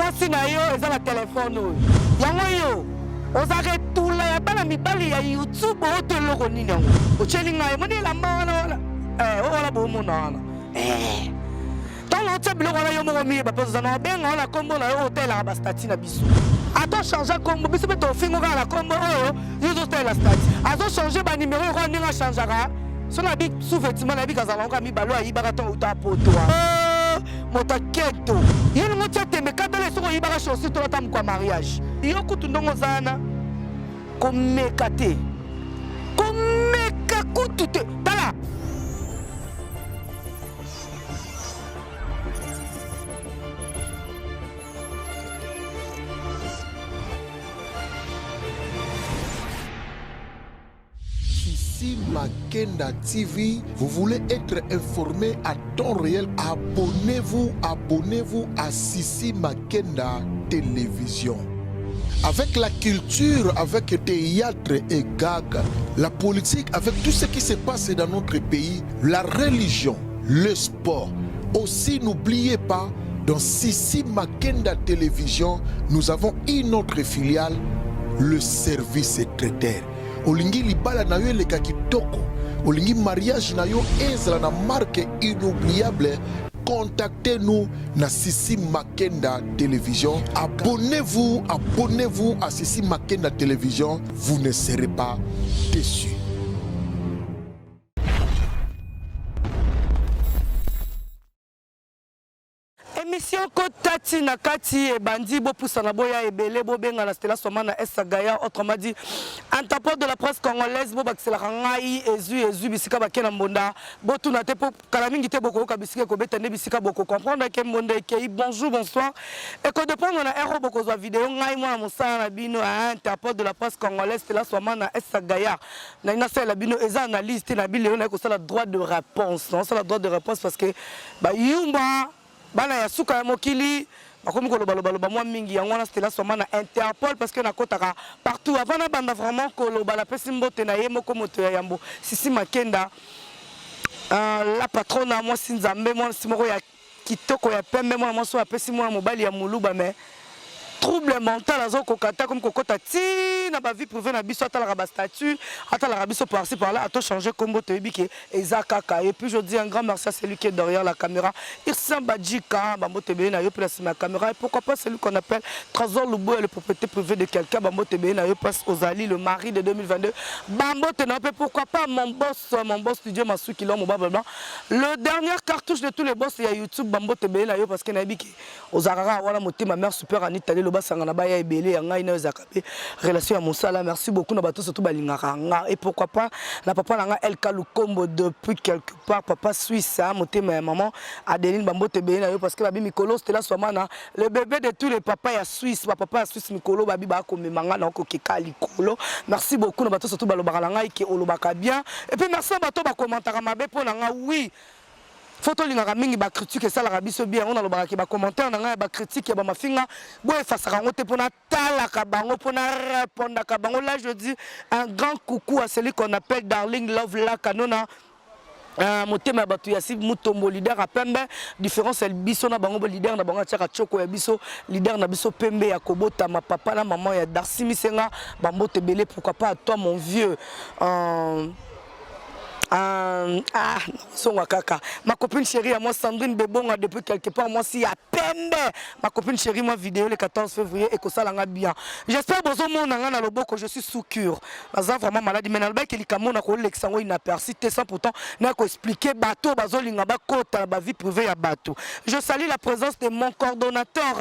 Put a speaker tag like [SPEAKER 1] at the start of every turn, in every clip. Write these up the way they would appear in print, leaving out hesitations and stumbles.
[SPEAKER 1] mwasi na yo eza na telefone oyo yango yo ozaka tula ya bana mibali ya YouTube otoloko nini yango ocheli ngai moni lamba wana wala bomona wana tant l'autre biloko wana yo moko miye bapoza na benga wana kombo na yo hôtel ba stati na biso ato changer kombo biso beto fingo ka na kombo oyo yo hôtel la stati azo changer ba numéro ko ninga changera so na bi sous-vêtement na bi kazala ko mi balo ayi baka to uta poto motaketo yeni motia tembe kadale soko yi baka chosi to tam kwa mariage yo kutu ndongo zana komeka te komeka kutu te tala
[SPEAKER 2] Sissi Makenda TV, vous voulez être informé à temps réel, abonnez-vous à Sissi Makenda Télévision. Avec la culture, avec théâtre et gag, la politique, avec tout ce qui se passe dans notre pays, la religion, le sport. Aussi, n'oubliez pas, dans Sissi Makenda Télévision, nous avons une autre filiale, le service traiteur. Olingi libala na yo leka kitoko, olingi mariage na yo ezala na marque inoubliable. Contactez-nous na Sissi Makenda Télévision. Abonnez-vous à Sissi Makenda Télévision. Vous ne serez pas déçus.
[SPEAKER 1] Émission Kotati na kati e bandi bo poussana boya ebele bo benga na Stella Somana Esagaya autrement dit interprète de la presse congolaise bo bakisela ngai ezu bisika bakena mbonda bo tuna te po kala mingi te boko ka bisika ko betane bisika boko comprendre que mbonda ke bonjour bonsoir et que dépendre na ero boko zo vidéo ngai mwana musala na bino interprète de la presse congolaise Stella Somana Esagaya na ina sala bino eza analyste na bile na ko sala droit de réponse non sala droit de réponse parce que ba yumba bana ya suka ya mokili bakomi koloba mwa mingi yango wana Stella Somana Interpol parce que nakotaka partout avant na banda vraiment koloba la pesi mbote na ye moko moto ya yambo Sissi Makenda la patronne moi sinzambe moi simoko ya kitoko ya pembe moi moi so apesi moi mobali ya muluba mais trouble mental azo kokata comme kokota ti na ba vie privée na biso atala ba statut atala biso par-ci par-là a tout changé combo tebiki ezakaka et puis je dis un grand merci à celui qui est derrière la caméra Irsan Badjika bambo tebe na yo place ma caméra et pourquoi pas celui qu'on appelle Trésor Lubo le propriété privée de quelqu'un bambo tebe na yo place Ozali le mari de 2022 bambo tenape pourquoi pas mon boss studio Masuki l'homme blanc le dernier cartouche de tous les boss il y a YouTube bambo tebe na yo parce que na biki ozarara wala motema mère super Anita basangana baya ebele ya ngai na ezakabe relation ya mosala merci beaucoup na bato surtout balingaka nga et pourquoi pas la papa na nga El Kalukombo depuis quelque part papa suisse motema ya maman Adeline Bambote be na yo parce que babi mikolo Stella Somana le bébé de tous les papas ya Suisse papa ya Suisse mikolo babi ba komemanga na ko kika likolo merci beaucoup na bato surtout balobaka na ngai ki olobaka bien et puis merci à bato ba commentaka mabe po na nga oui photo lingaka mingi ba critique ça la rabiso bien on a le baraki ba commentaire na nga ba critique ba mafinga bo efasaka ngote pona tala ka bango pona répondre ka bango là je dis un grand coucou à celui qu'on appelle Darling Love la kanona motema batu ya sib mutombo leader a pembe différence el biso na bango leader na bango tiaka choko ya biso leader na biso pembe ya kobota ma papa na maman ya Darcy Misenga bambote belé pourquoi pas à toi mon vieux kaka. Ma copine chérie à moi Sandrine Bebonga depuis quelque part moi si à pembe ma copine chérie moi vidéo le 14 février et que ça l'a bien j'espère bozo mon na loboko je suis sous cure naza vraiment malade mais nalba kelikamo na ko lexango inaperçu sans pourtant na ko expliquer bateau bazolinga ba kota ba vie privée ya bateau je salue la présence de mon coordonnateur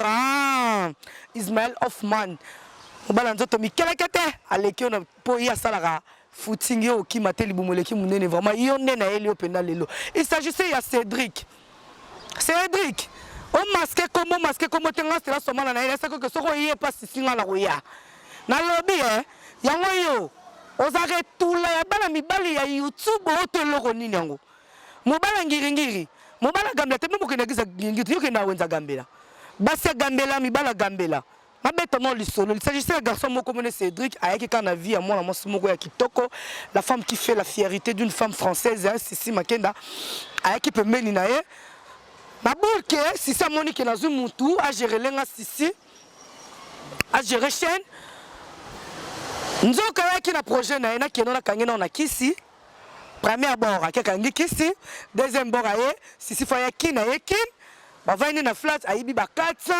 [SPEAKER 1] Ismaël Hoffman obala nzoto mikelekete alekio na po ya salara footing yo ki mateli bomoleki munene vraiment yonde na elio pena lelo il s'agissait ya Cédric o masqué comme tenga Stella Somana na esa ko soko yé pas singa la roya na lobby yango yo ozare tula ya bana mibali ya YouTube oto loko nini yango mobala ngiri mobala gambela te moko kenagiza ngiri yo kena wenza gambela basi gambela mibala gambela il s'agissait d'un garçon moko comme Cédric avec quand on a vu à moi moko ya kitoko la femme qui fait la fierté d'une femme française Sissi Makenda avec qui peut mener nae Mabulke, si ça monique dans un moutou, à gérer l'enga sisi, à gérer chaîne. Nous avons un projet qui est kisi. Premier bord, qui kisi. Deuxième bord, si il faut y avoir kin. On va aller dans flat, il y a 400.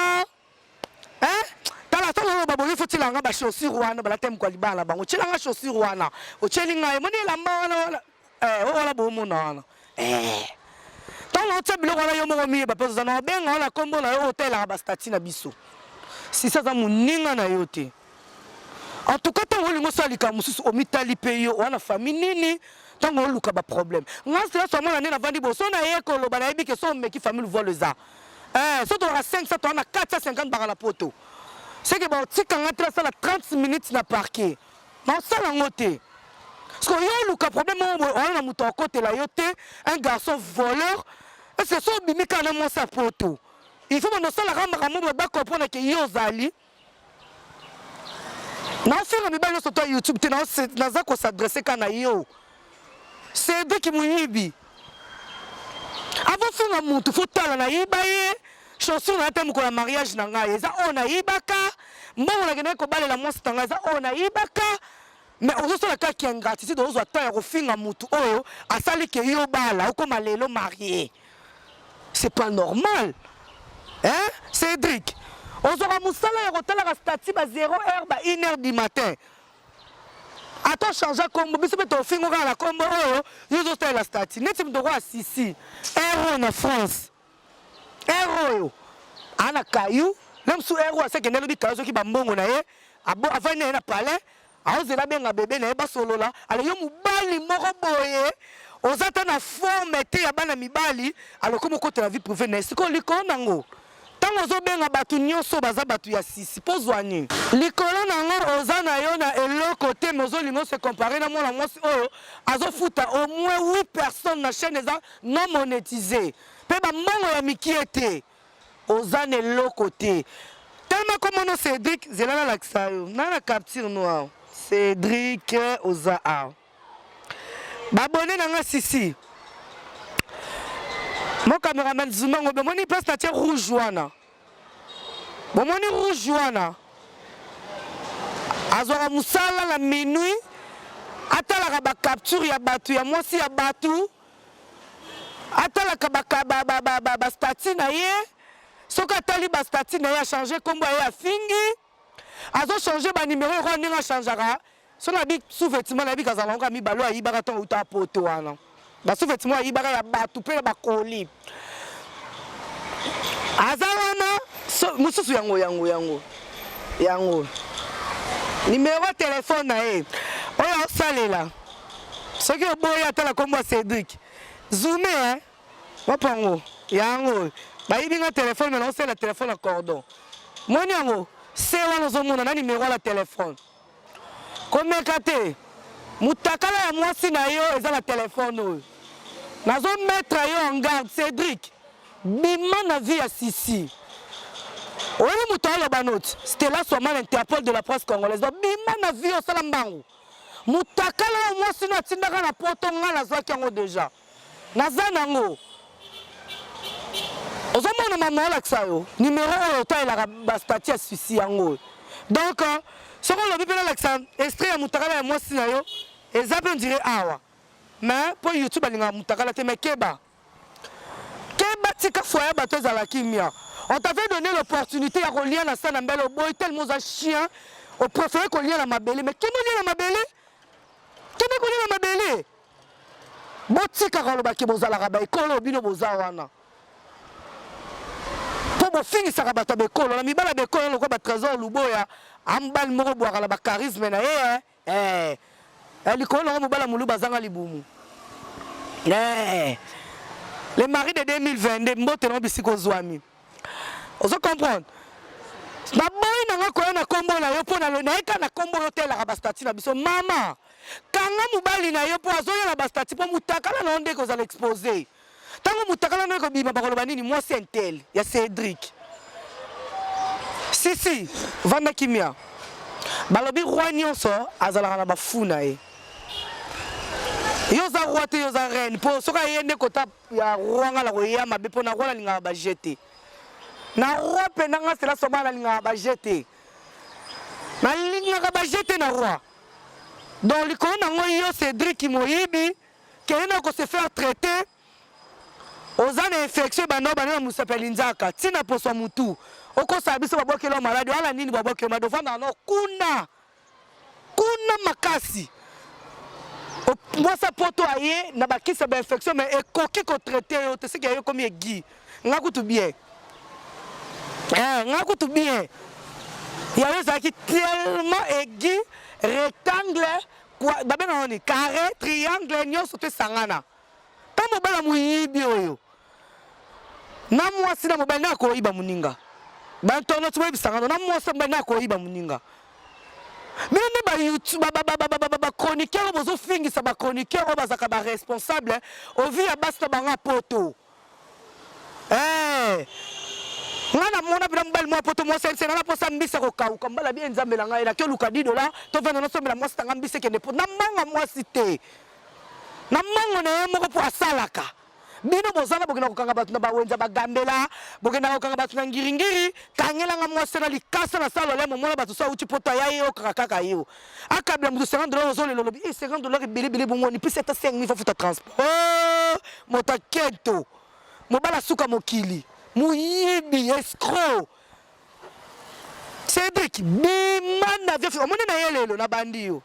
[SPEAKER 1] Hein? Dans la tombe, il faut que tu aies des chaussures. La thème quoi, là bas. Tu as des chaussures. Tu as des chaussures. Si ça en tout cas, tant que vous avez un Italie pays, on a famille, tant que vous avez un problème. Moi, c'est là que je suis vendu pour ça. On a un que son mec qui famille voit le za. Si on a 500, on a 450 barres à la poteau. C'est que si on a 30 minutes dans le parquet, on a un côté. Parce qu'il y a un problème, on a un côté là, un garçon voleur, et c'est ça qui a sa poteau. Il faut que nous comprendre que Yozali. Non, c'est un peu sur YouTube, tu n'as s'adresser qu'à Nayo. C'est deux qui m'ont dit. Avant de faire un monde, il faut que tu aies chanson pour le mariage. On a Ibaka, on a la monstre, on a Ibaka. Mais on a la qui est ingratitude, on a fait un monde, à sali que Yobala, comme à marié. C'est pas normal. Hein, Cédric? On aura moussala et rotala la statue à 0h, 1h du matin. Attends, change à combo, mais c'est ton film à la combo, nous avons la statue. N'est-ce pas droit à Sissi? Héros en France. Héros. Ana Caillou, même sous héros, c'est que nous avons dit que Bambon, on a avant de parler, à ose la bien à bébé, n'est pas solo là. Alors, il y a un bali moroboye. On attend à former, il y a un bali. Alors, comment côté la vie privée, n'est-ce qu'on lui connaît? Tant que vous avez battu nyonso baza batu ya sisi po zwani likolo nango ozana yo na elo côté mozo lingo se comparer na mona mwasi oyo azofuta au moins 8 personnes na chaîne eza non monétisée pe ba mbongo ya mikiete ozana elo côté tellement comme on Cédric zelala laksa yo na la capture noire Cédric oza a ba bonné nanga sisi. Mon caméraman Zuma, je vais place la rouge wana. Bon, mon rouge wana. Azora musala la minuit. Atala ka capture ya batu ya mosi ya batu. Atala ka statut na ye. Soka tali ba statut na ye a changé comme ya fingi. Azo changer ba numéro ko ninga changera. So na bi sous-vêtement na bi kazala ko mi balo ayi baraton uta poto wana. Ba sous-vêtement ayi bara ya batu pe ba koli. Azawana mususu yango numéro téléphone na ye oyo salela soki oboya tala kombo Cédric zoomé hein wapango yango bayibi nga téléphone mais osala téléphone à cordon moni yango se wana ozomona na numéro la téléphone komeka te mutakala ya mwasi na yo eza na téléphone oyo nazomettre yo en garde Cédric bima na vie à Sissi. Oui, c'était là seulement l'interpol de la presse congolaise. Bima na vie au Salambango. Moutakala moi si na tindaka na potonga na zaki yango déjà. Nazanango. Ozomona mama la ksayo. Numéro oyo ta la statut à Sissi yango. Donc ce qu'on le bipela l'accent extrait à mutakala moi si na yo et ça peut dire awa. Mais pour YouTube alinga mutakala te mekeba. On t'avait donné l'opportunité à relier la scène à Mbelo Boy, tellement un chien, on préférait qu'on lie à ma belle. Mais qui me lie à ma belle? Qui me lie à ma belle? Botika Kalobaki Bozala Rabai, Kolo Bino Bozawana. Pour me finir sa rabata Bekolo, la Mibala Bekolo, le Roba Trésor, Luboya, Ambal Moro Boara, la charisme, elle est Kolo, Mobala Moulou Bazanga Liboumou. Les maris de 2022, Mbote Bisiko Zouami. Vous comprenez? Na boy na ko na kombo na yo po na naika na kombo hotel la bastati na biso mama. Kanga mubali na yo po azoya na bastati po mutakala na onde ko za l'exposer. Tango mutakala na ko biba bakolo banini moi c'est tel ya Cédric. Si vanda kimia. Balobi roi nyonso azala na bafuna e. Yo za roi te yo za reine. Po soka yende kota ya roi nga la koya mabe po na roi la linga ba jeter. Na roi pe nanga c'est la soma la linga ba jeter. Na linga ba jeter na roi. Donc likolo nango yo Cédric Moyibi kena ko se faire traiter. Ozana infection bano bana musapeli nzaka. Tina po so mutu. Oko sabiso babokelo malade wala nini babokelo malade fanda no kuna makasi. Moi ça poto aye na bakisa ba infection mais ekoki ko traiter yo te sika yo comme egi. Ngakutu bien. Ngakutu bien. Ya yo ça qui tellement egi rectangle quoi babena oni carré triangle nyoso te sangana. Tamo bala muyibi oyo. Na mwasi na mobali na ko iba muninga. Bantono tuma bisanga na mwasi na ko iba muninga. Mais ba YouTube ba chroniqueur bozo fingisa ba chroniqueur bazaka ba responsable au vu ya basta banga poto. Ngana mona bila mbali mwa poto mwa sense na posa mbisa ko kauka mbala bien nzambe la ngai la ke luka $10 to vena no sombela mwa stanga mbise ke ne po na manga mwa cité. Na mango na moko po asalaka. Bino bozana bokena kokanga batu na bawenza bagambela bokena kokanga batu na ngiringiri kangela nga mwase na likasa na salo le momona batu sa uti poto ya yo kaka yo akabla mu $50 zo le lobi $50 bilibili bongoni puis c'est 5000 faut futa transport mota kento mobala suka mokili muyibi escroc Cédric bimana via omone na yelelo na bandio.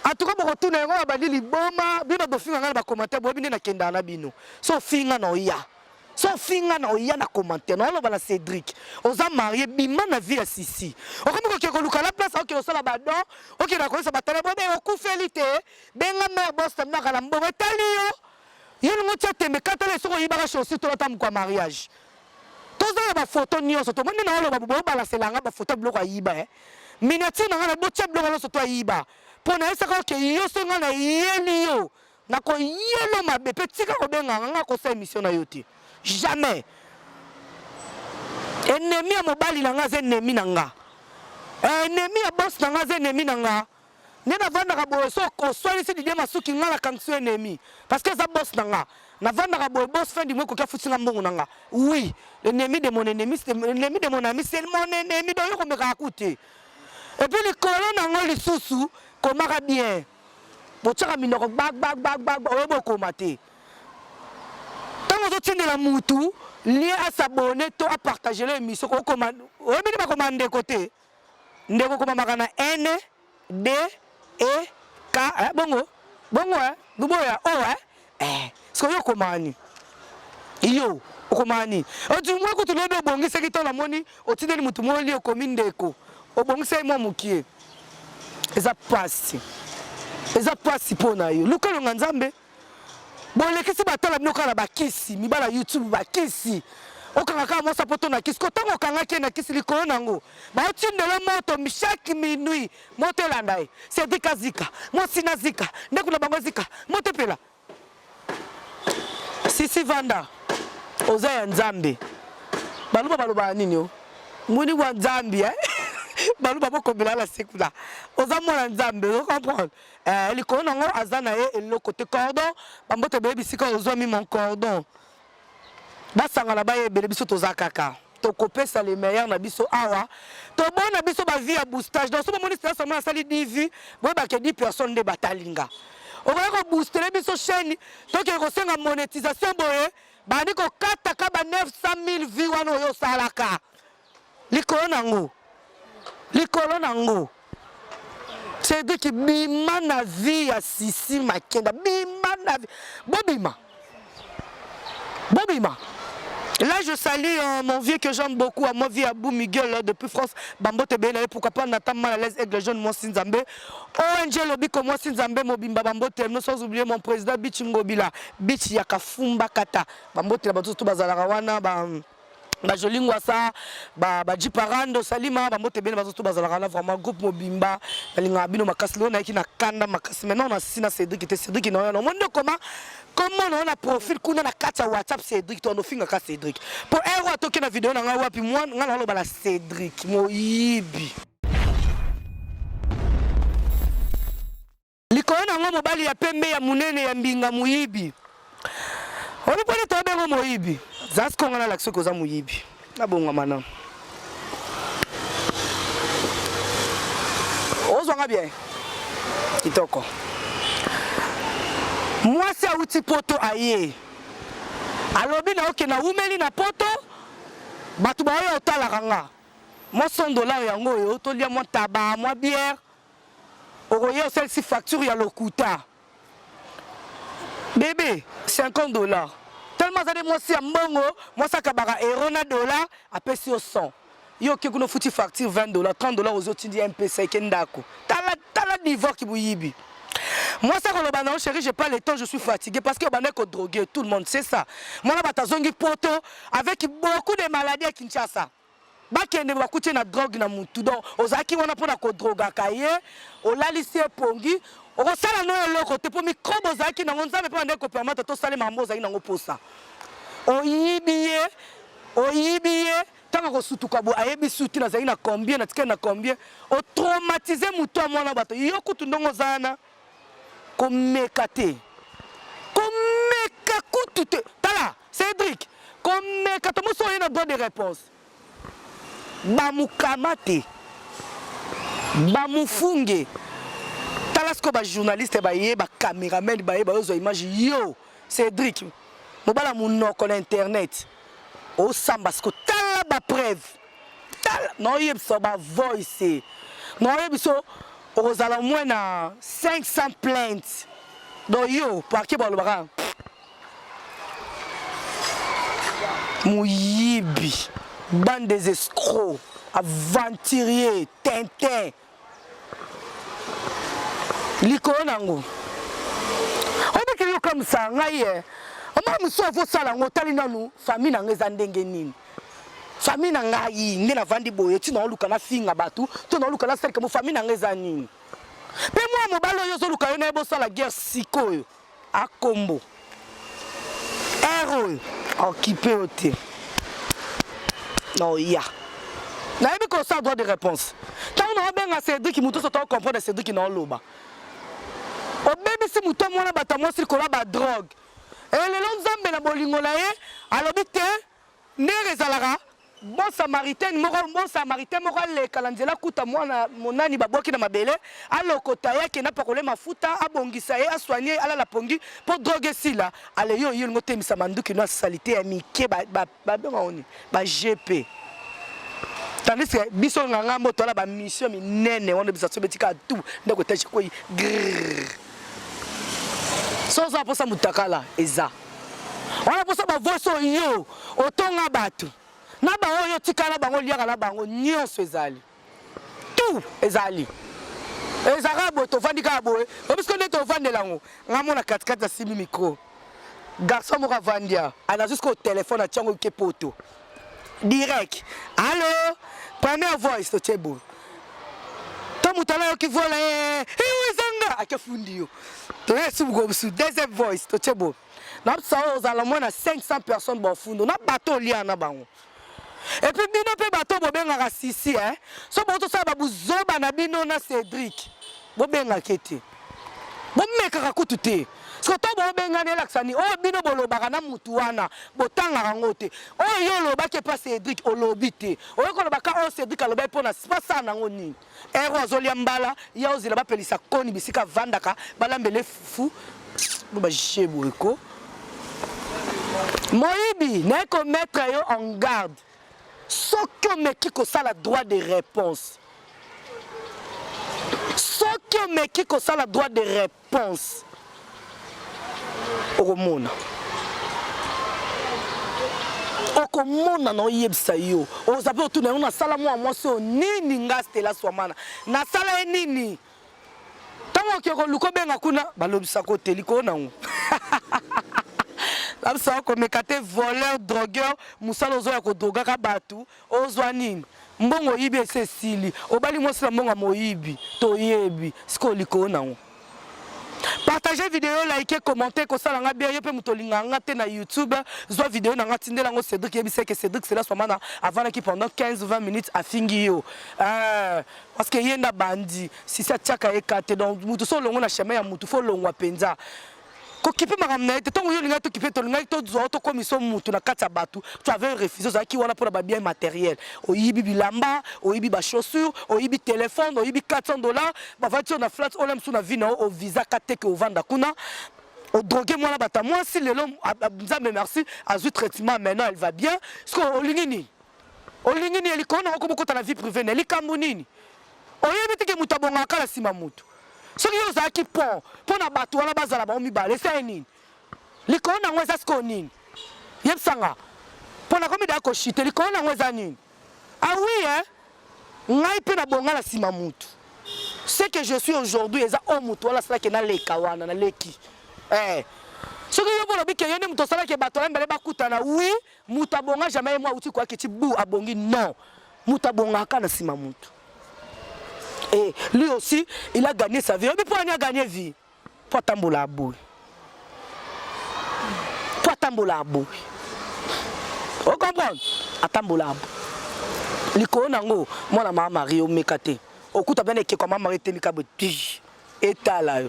[SPEAKER 1] En tout cas, je retourne à la liboma, bien de finir à la commentaire, bien de kenda na bino. So finga no ya. So finga no ya na commentaire. Non, on va la Cédric. On a marié bima na vie à Sissi. On comme que luka la place, OK, on sala badon, OK, na ko sa batala, ben on ku felite, ben nga mère boss na kala mbobe talio. Yel mo tete me katale so yi ba chosi to tam kwa mariage. Toza ba photo nyonso to mona na lo ba bo ba la selanga ba photo bloko ayiba miniature na ngana bo tche bloko nyonso to ayiba. Pona esa que yo senga na yeli yo na ko yelo mabe petika ko benga nga ko sa émission na yoti jamais ennemi ya mobali na nga ze ennemi na nga ennemi ya boss na nga ze ennemi na nga ne na vanda ka bo so ko swali si dide masuki nga la kanction ennemi parce que ça boss na nga na vanda ka bo boss fin du mois ko ka futinga mbongo na nga oui l'ennemi de mon ennemi c'est l'ennemi de mon ami c'est mon ennemi donc yo ko me raconter et puis les colons na ngo lisusu comment bien botsaka minoko bag obo komate tant que tu la mutu lié à s'abonner to à partager l'émission ko commande o bini ba commande côté ndeko koma makana N D E K bongo duboya ce que yo komani yo komani o tu moi ko to lebe bongi sekito la moni o tineli mutu mo li o komindeko o bongi sai mo mukie eza pasi pona yo lukalo nzambe bolekisi batala binoka na bakisi mibala YouTube bakisi okanga kama mosa poto na kisi kotango kanga ke na kisi likolo nango ba tindela moto chaque minuit moto landai Cédric azika mosina zika ndekuna bango zika moto pela Sisi Vanda oza ya nzambe baluba nini yo muni wa nzambe baluba boko bilala sekula oza mona nzambe vous comprendre likolo nango azana ye le côté cordon bambote bebi sika ozo mi mon cordon basanga la baye bele biso toza kaka to kopesa les meilleurs na biso awa to bona biso ba vie à boostage donc so moni c'est seulement sali 10 vues boy ba ke 10 personnes de batalinga on va ko booster biso chaîne to ke ko senga monétisation boye ba ni ko kata ka ba 900,000 vues wana yo salaka likolo nango c'est dit que bima na vie ya Sissi Makenda bima na vie bobima là je salue mon vieux que j'aime beaucoup à mon vieux Abou Miguel depuis France Bambote Bela pourquoi pas Nathan mal à l'aise avec les jeunes moi Sinzambe ONG lobby comme moi Sinzambe Mobimba Bambote non sans oublier mon président Bichingobila Bich Yakafumba Kata Bambote la bato bazala wana ba jolingwa sa ba jiparando salima ba mote bene bazo to bazala na vraiment groupe mobimba linga bino makasi lona ki na kanda makasi maintenant on a sina Cédric te Cédric non on monde comment on a profil kuna na kata WhatsApp Cédric to no finga ka Cédric pour erreur to na vidéo na nga wapi moi nga lo bala Cédric moyibi likona nango mobali ya pembe ya munene ya mbinga muyibi. Oli pole to bengo muyibi. Zasko ngana l'action koza muyibi. Na bonga mana. Ozwanga bien. Kitoko. Moi c'est outil poto aye. Alobi na oke na umeli na poto. Batu ba yo otala kanga. Moi $100 yango yo to lia moi tabac, moi bière. Oye celle-ci facture ya lokuta. Bébé, $50. Tellement ça de moi si mbongo, moi ça kabara euro na dollar, après si au 100. Yo ke kuno futi facture $20, $30 aux autres di MPC kendako. Tala niveau qui bouyibi. Moi ça quand le banane chérie, j'ai pas le temps, je suis fatigué parce que banane ko drogué, tout le monde sait ça. Moi na batazongi poto avec beaucoup de maladies à Kinshasa. Bakende bakute na drogue na mutu donc ozaki wana pona ko droga kaye olalisi epongi okosala no eloko te po microbe ozaki na ngonza pe ndeko permettre to sala mambo ozaki nango posa oyibiye tanga ko sutuka bo ayebi suti na zaki na combien na tika na combien o traumatiser mutu amona bato yo kutu ndongo zana ko mekate kutu te tala Cédric ko mekate mo so na droit de réponse. Bamukamate bamufunge talasko ba journaliste ba ye ba cameraman ba ye ba ozo image yo Cédric mobala munoko na internet o samba sko tala ba preuve tala no yebso ba voice no yebso ozala moins na 500 plaintes do yo parquet ba lobaka muyibi. Bande des escrocs, aventuriers, Tintin. Likonango. On dit que comme ça, ngaye. On m'a mis au sala ngotali nanu, famille na ngezandenge nini. Famille na ngayi, ngena vandi boye, tu na luka na finga batu, tu na luka na sel comme famille na ngezanini. Pe moi mobalo yo zo luka yo na ebo sala guerre sikoyo. A Kombo. Héros, occupé au thé. Non, il y a. Il y a un droit de réponse. Quand on a bien Cédric qui m'a comprendre Cédric qui n'a pas l'oba. Au bébé si mouton moi na bata moi si kola ba drogue. Et les longs hommes na bolingola e alobite ne rezalara bon samaritain moko le kalanzela kuta mwana monani baboki na mabele alokota yake na pakole mafuta abongisa ye assoigner ala la pongi pour droguer sila ale yo ngote misamanduki na salité ya mike ba benga oni ba GP tandis que biso nganga moto la ba mission minene wana bisa sobetika tout ndeko tachi ko sans pour ça mutakala eza wana pour ça ba voice yo otonga batu na bango yo tikala bango liaka na bango nyonso ezali tout ezali ezaka bo to vandi ka boye obisko ne to vandi lango ngamona 4x4 simi micro garçon mo vandia ana jusqu'au téléphone a tiango ke poto direct allô première voice to chebo to mutala yo ki vola ezanga akefundi yo to yesu go su deuxième voice to chebo na ça aux alentours na 500 personnes bon fundo na bateau lia na bango. Et puis bino pe bato bobenga sisi so boto sa ba buzoba na bino na Cédric bobenga kete bomeka kutu te so to bobenga ne laksani o bino bolobaka na mutu wana botanga ngote o yo lobake pa Cédric olobite o ko lobaka o Cédric alobai pona spasa na ngoni ero azolia mbala ya ozila ba pelisa koni bisika vandaka balambele fufu ba jebo eko Moïbi n'est qu'au mettre en garde. Ce que me qui ça la droit de réponse. Ce que me qui ça la droit de réponse. Au monde. Au monde no yebsa yo. Aux appels tout na sala moi so nini ngaste la swamana. Na sala nini. Tango ko luko benga kuna balobisa ko teliko na ngo. Là ça comme kate voleur drogueur musala ozo ya ko droga ka batu ozwa nini mbongo yibi sesili obali mwasi mbongo moyibi to yebi siko liko nango Partagez vidéo, likez, commentez, que ça l'a bien, y'a pas moutolinga na YouTube, zo vidéo na ngatinde lango Cédric yebise que Cédric c'est là ce moment avant qui pendant 15-20 minutes à fingio. Parce que yenda bandi, si ça tchaka ekate donc mutu so longo na chemin ya mutu fo longwa penza. Ko kipe maramna te tongo yo linga to kipe to linga to zo to commission mutu na kata batu, tu avais refusé ça qui wana pour ba bien matériel. O yibi bilamba, o yibi ba chaussures, o yibi téléphone, o yibi $400, ba voiture na flat on aime sous na vie na o visa kate que o vanda kuna. O drogué moi la bata moi si le l'homme me merci a eu traitement maintenant elle va bien. Ce que o lingini. O lingini elle kona ko bokota na vie privée ne likambo-nini. O yebi te ke mutabonga kala sima mutu. Ce qui est qui pont pour na bato wala bazala ba omibale c'est nini likona ngweza skonini yebsanga pour na komi da ko chite likona ngweza nini ah oui ngai pe na bonga la sima mutu ce que je suis aujourd'hui eza o mutu wala sala ke na leka wana na leki ce que yo bolo bike yene mutu sala ke bato la mbele bakutana oui mutu abonga jamais moi uti kwa kiti bu abongi non mutu abonga kana sima mutu. Et lui aussi, il a gagné sa vie. Mais pourquoi il a gagné vie? Pour tambola abou. Pour tambola abou. Vous comprenez? Atambola abou. Liko nango, moi na maman Mario mekate. Okuta bien que comment Mario te mikabe. Et là.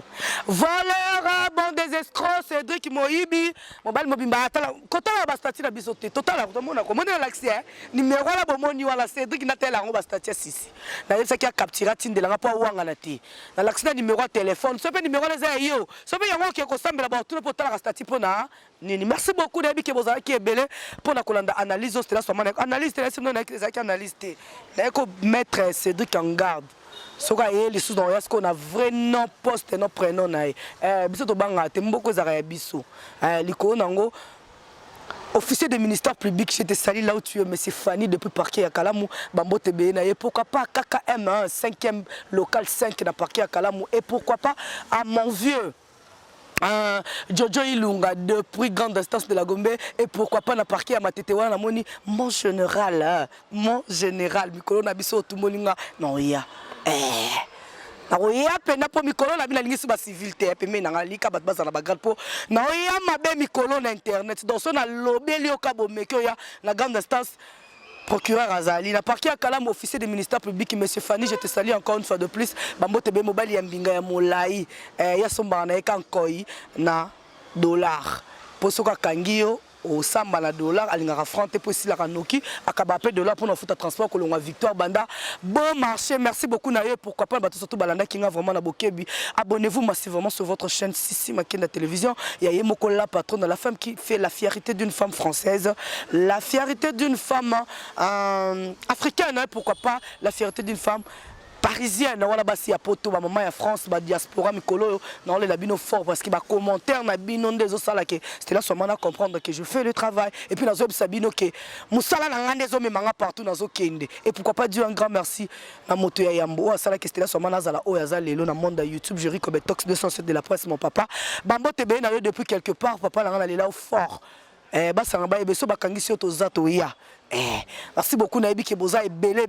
[SPEAKER 1] Valeur bon des escrocs, Cédric Moïbi, mobile mobimba atala. Kota la bastati na bisoté. Total la mona comment on l'accès numéro la bomoni wala Cédric na tela ngo bastati sisi. Na yesa ki a capturer tinde la rapport wanga na ti. Na l'accès numéro téléphone, so pe numéro les yo. So pe yango ki ko sambela ba tout pour tala bastati pona. Nini merci beaucoup de que bozala ki ebele pona kolanda analyse au so mana analyse tela sino na ki analyse te. Na ko mettre Cédric en garde. Soka les sous dans est-ce qu'on a vrai nom poste non prénom na biso to banga te mboko za ya biso liko nango officier de ministère public chez te sali là où tu es monsieur Fanny depuis parquet à Kalamu bambo te be na et pourquoi pas KKM 5e local 5 na parquet à Kalamu et pourquoi pas à mon vieux Jojo Ilunga depuis grande instance de la Gombe et pourquoi pas na parquet à Matetewa na moni mon général Mikolo na biso tout moninga non ya na oya pena po mikolo na bina lingisi ba civilité pe me na lika bat bazala ba grade po na oya mabe mikolo na internet donc so na lobeli okabo mekyo ya na grande instance procureur Azali na parquet à Kalamu officier du ministère public monsieur Fanny je te salue encore une fois de plus bambo tebe mobali ya mbinga ya molai ya somba na ekankoi na dollar posoka kangio au samba na dollar alingaka franc te possible la kanoki akaba pe dollar pour nos foot transport que l'on Victoire Banda bon marché merci beaucoup na yo pourquoi pas bato surtout balanda kinga vraiment na bokebi abonnez-vous massivement sur votre chaîne Sissi Makenda télévision il y a Yemoko la patronne de la femme qui fait la fierté d'une femme française la fierté d'une femme africaine pourquoi pas la fierté d'une femme parisienne wala basi ya poto ba maman ya France ba diaspora mikolo na le labino fort parce que ba commentaire na bino ndezo sala que c'était là seulement à comprendre que je fais le travail et puis nazo sabino que musala na ngande zo memanga partout nazo kende et pourquoi pas dire un grand merci na moto ya yambo sala que c'était là seulement nazala o ya zalelo na monde YouTube je comme Tox 207 de la presse mon papa bambo tebe na yo depuis quelque part papa na là fort basanga ba ebeso bakangisi yo tozato ya merci beaucoup na yebi ke boza ebele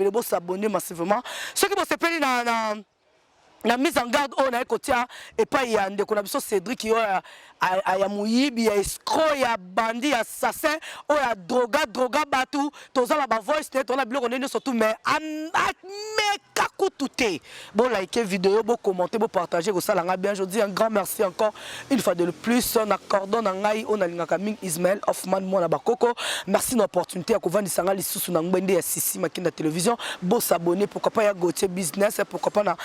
[SPEAKER 1] bo s'abonner massivement ceux qui vont se peli na mise en garde on a kotia et pas ya ndeko na biso Cédric yo ya muyibi ya escroc ya bandi ya assassin o ya droga batu tozala ba voice te tona biloko nene surtout mais kakutute bon like vidéo bon commenter bon partager ko sala nga bien je dis un grand merci encore une fois de plus on accorde na ngai on alingaka Ming Ismaël Hoffman mona bakoko merci de l'opportunité ya kovandisa nga lisusu na ngwende ya Sissi Makenda télévision bon s'abonner pourquoi pas ya Gauthier business pourquoi pas na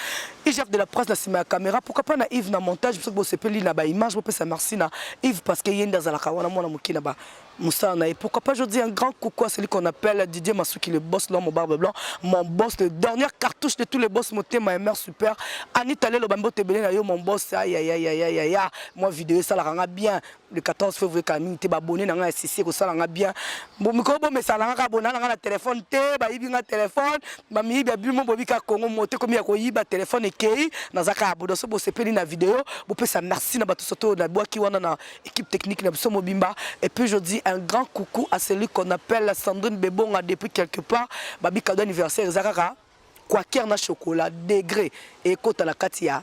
[SPEAKER 1] chef de la presse na sima ya caméra pourquoi pas na Yves na montage parce que bon sepeli na ba image bon ça merci na Yves parce que yenda za la kawana mona mukina ba Moussa na et pourquoi pas je dis un grand coucou à celui qu'on appelle Didier Masuki le boss l'homme au barbe blanc mon boss le dernier cartouche de tous les boss moté ma mère super Anita le bambo tebele na yo mon boss aïe moi vidéo ça la ranga bien le 14 février quand tu abonné na nga Sissi ko ça la bien bon miko bon mais ça la nga abonné na téléphone te ba yibi nga téléphone ba mi ba bimo bobika Congo moté comme ya ko yiba téléphone ekei na zaka abodo so bo sepeli na vidéo bo pe ça merci na bato soto na boaki wana na équipe technique na biso mobimba et puis je dis un grand coucou à celui qu'on appelle Sandrine Bebonga depuis quelque part babi cadeau anniversaire zakaka quoi na chocolat degré et kota la katia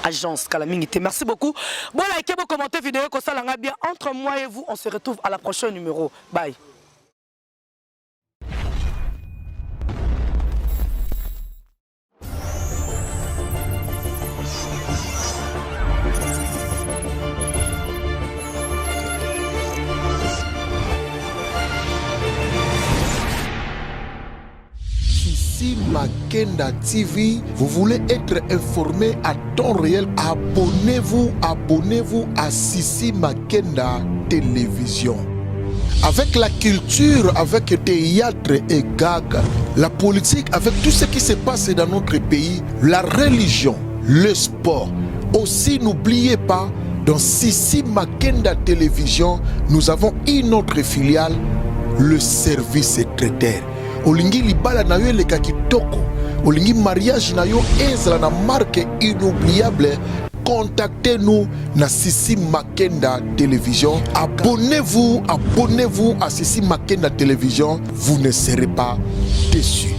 [SPEAKER 1] agence Kalamingité. Merci beaucoup. Bon, likez, bon commenter vidéo, comme ça, bien. Entre moi et vous, on se retrouve à la prochaine numéro. Bye.
[SPEAKER 2] Sissi Makenda TV, vous voulez être informé à temps réel, abonnez-vous à Sissi Makenda Télévision. Avec la culture, avec théâtre et gag, la politique, avec tout ce qui se passe dans notre pays, la religion, le sport. Aussi, n'oubliez pas, dans Sissi Makenda Télévision, nous avons une autre filiale, le service traiteur. Olingi libala na yo leka kitoko, olingi mariage na yo ezala na marque inoubliable. Contactez-nous na Sissi Makenda Télévision. Abonnez-vous à Sissi Makenda Télévision. Vous ne serez pas déçus.